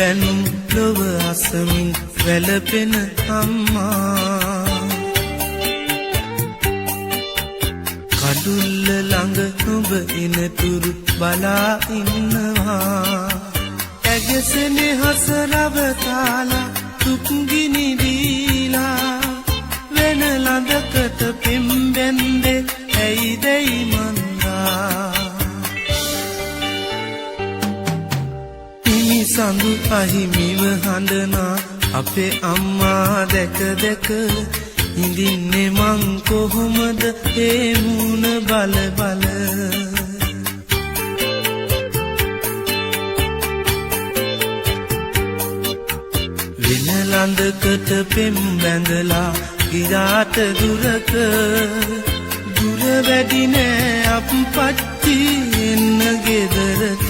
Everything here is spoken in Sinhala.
බැනුම් ලොව අසමින් වැළපෙන අම්මා කඩුල්ල ළඟ නුඹ එනතුරු බලා ඉන්නවා ඇගසෙනේ හස රවතාලා දුක් ගිනි දීලා වෙන ළඟකට පෙම් බැන්දේ ඇයිදයි මන්දා සඳු අහිමිව හඬනා අපේ අම්මා දැක දැක ඉඳින්නේ මං කොහොමද ඒ මූණ බල බල වෙන ළඳකට පෙම් බැඳලා ගිරාට දුරක දුර වැඩි නෑ අප්පච්චි එන්න ගෙදරට